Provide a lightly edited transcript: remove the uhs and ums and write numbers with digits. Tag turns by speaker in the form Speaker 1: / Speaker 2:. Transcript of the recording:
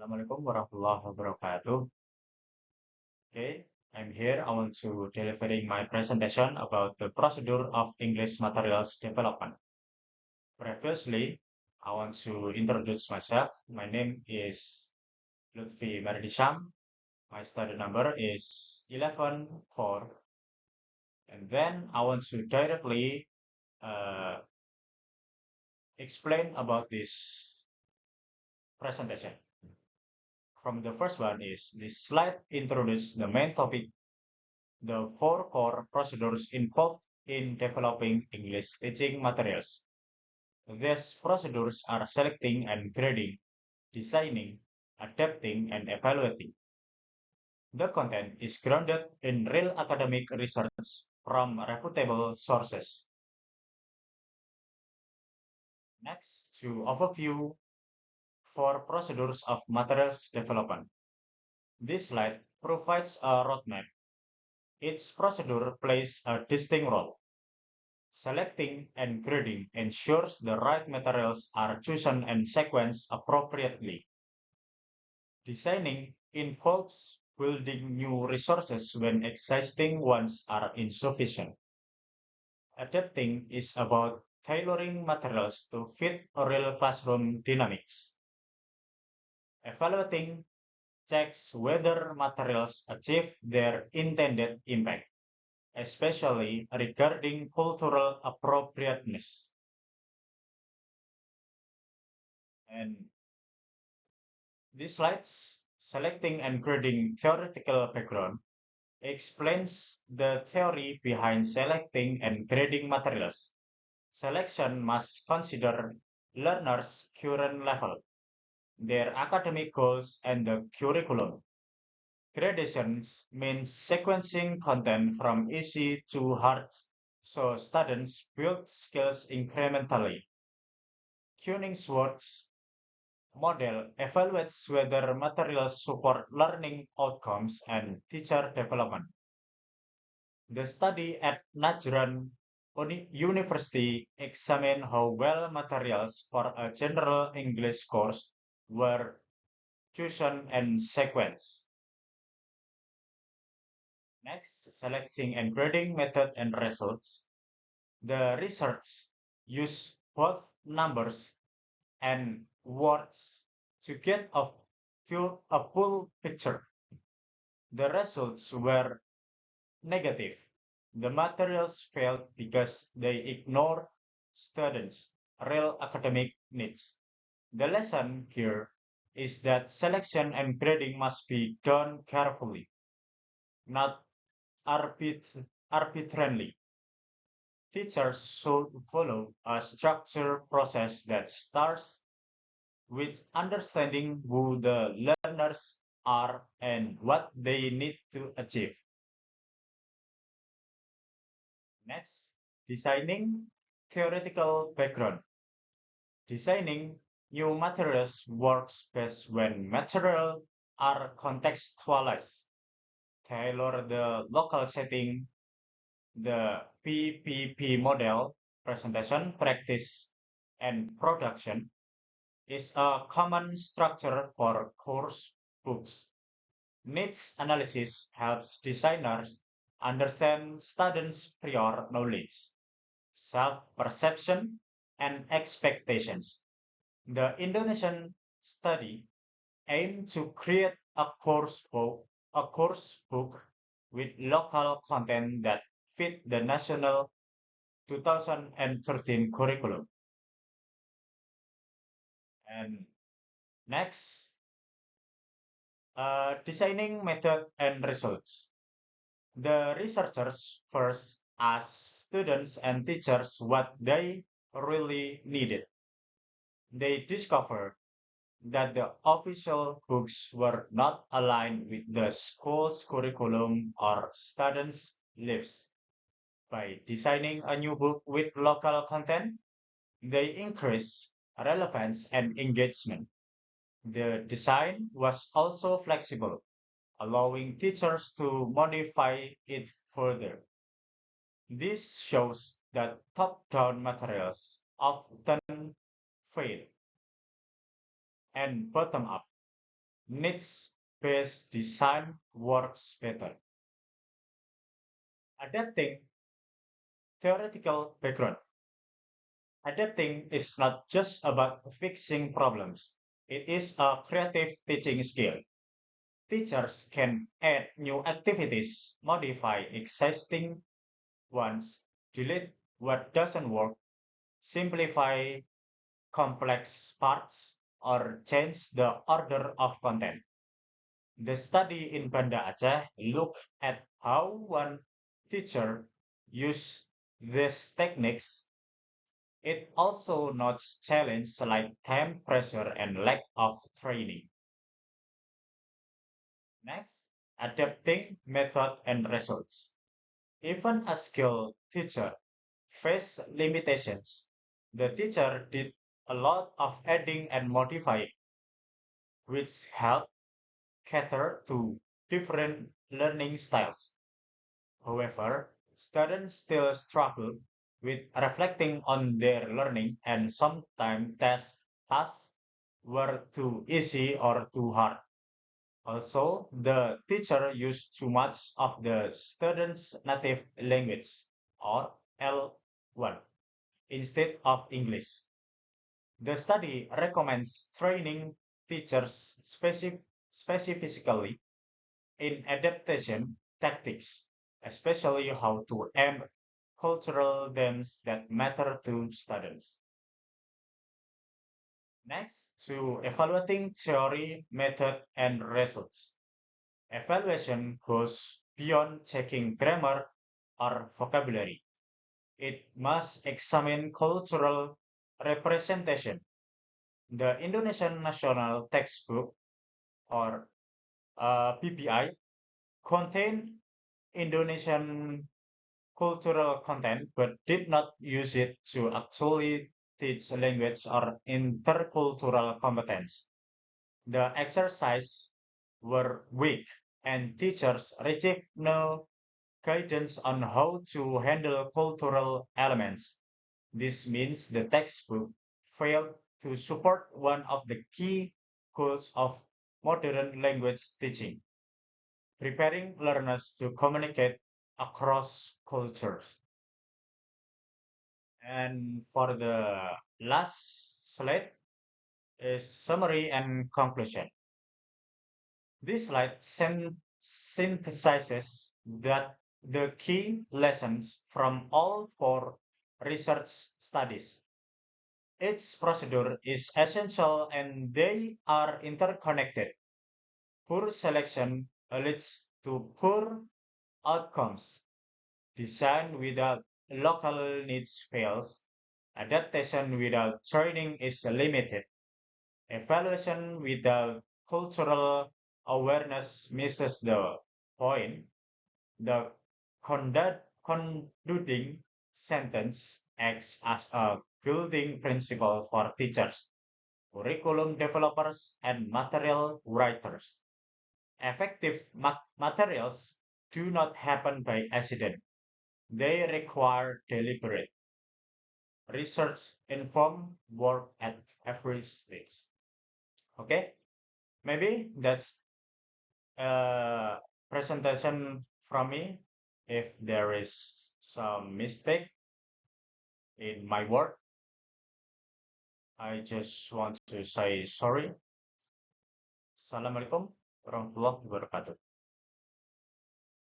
Speaker 1: Assalamualaikum warahmatullahi wabarakatuh. Okay, I'm here. I want to delivering my presentation about the procedure of English materials development. Previously, I want to introduce myself. My name is Lutfi Merdisham. My study number is 11-4. And then I want to directly uh, explain about this presentation. From the first one is this slide introduces the main topic, the four core procedures involved in developing English teaching materials. These procedures are selecting and grading, designing, adapting, and evaluating. The content is grounded in real academic research from reputable sources. Next, to overview four procedures of materials development. This slide provides a roadmap. Each procedure plays a distinct role. Selecting and grading ensures the right materials are chosen and sequenced appropriately. Designing involves building new resources when existing ones are insufficient. Adapting is about tailoring materials to fit real classroom dynamics. Evaluating checks whether materials achieve their intended impact, especially regarding cultural appropriateness. And these slides, selecting and grading theoretical background, explains the theory behind selecting and grading materials. Selection must consider learners' current level, their academic goals, and the curriculum. Gradations means sequencing content from easy to hard so students build skills incrementally. Kuehne-Schwarz model evaluates whether materials support learning outcomes and teacher development. The study at Najran University examined how well materials for a general English course were chosen and sequenced. Next, selecting and grading method and results. The research used both numbers and words to get a full picture. The results were negative. The materials failed because they ignored students' real academic needs. The lesson here is that selection and grading must be done carefully, not arbitrarily. Teachers should follow a structured process that starts with understanding who the learners are and what they need to achieve. Next, designing theoretical background. Designing new materials works best when materials are contextualized, tailor the local setting, the PPP model, presentation, practice, and production, is a common structure for course books. Needs analysis helps designers understand students' prior knowledge, self-perception, and expectations. The Indonesian study aimed to create a course book with local content that fit the national 2013 curriculum. And next, designing method and results. The researchers first asked students and teachers what they really needed. They discovered that the official books were not aligned with the school's curriculum or students' lives. By designing a new book with local content, they increase relevance and engagement. The design was also flexible, allowing teachers to modify it further. This shows that top-down materials often fail and bottom-up needs-based design works better. Adapting theoretical background. Adapting is not just about fixing problems. It is a creative teaching skill. Teachers can add new activities, modify existing ones, delete what doesn't work, simplify complex parts, or change the order of content. The study in Banda Aceh looked at how one teacher used these techniques. It also notes challenges like time pressure and lack of training. Next, adapting method and results. Even a skilled teacher face limitations. The teacher did a lot of adding and modifying, which helped cater to different learning styles. However, students still struggle with reflecting on their learning and sometimes tasks were too easy or too hard. Also, the teacher used too much of the student's native language or L1 instead of English. The study recommends training teachers specifically in adaptation tactics, especially how to aim cultural themes that matter to students. Next, to evaluating theory, method, and results. Evaluation goes beyond checking grammar or vocabulary. It must examine cultural representation. The Indonesian National Textbook or PPI contained Indonesian cultural content but did not use it to actually teach language or intercultural competence. The exercise were weak and teachers received no guidance on how to handle cultural elements. This means the textbook failed to support one of the key goals of modern language teaching, preparing learners to communicate across cultures. And for the last slide is summary and conclusion. This slide synthesizes that the key lessons from all four research studies. Each procedure is essential and they are interconnected. Poor selection leads to poor outcomes. Design without local needs fails. Adaptation without training is limited. Evaluation without cultural awareness misses the point. The concluding sentence acts as a guiding principle for teachers, curriculum developers, and material writers. Effective materials do not happen by accident. They require deliberate, research-informed work at every stage. Okay, maybe that's a presentation from me. If there is some mistake in my work, I just want to say sorry. Assalamualaikum warahmatullahi wabarakatuh.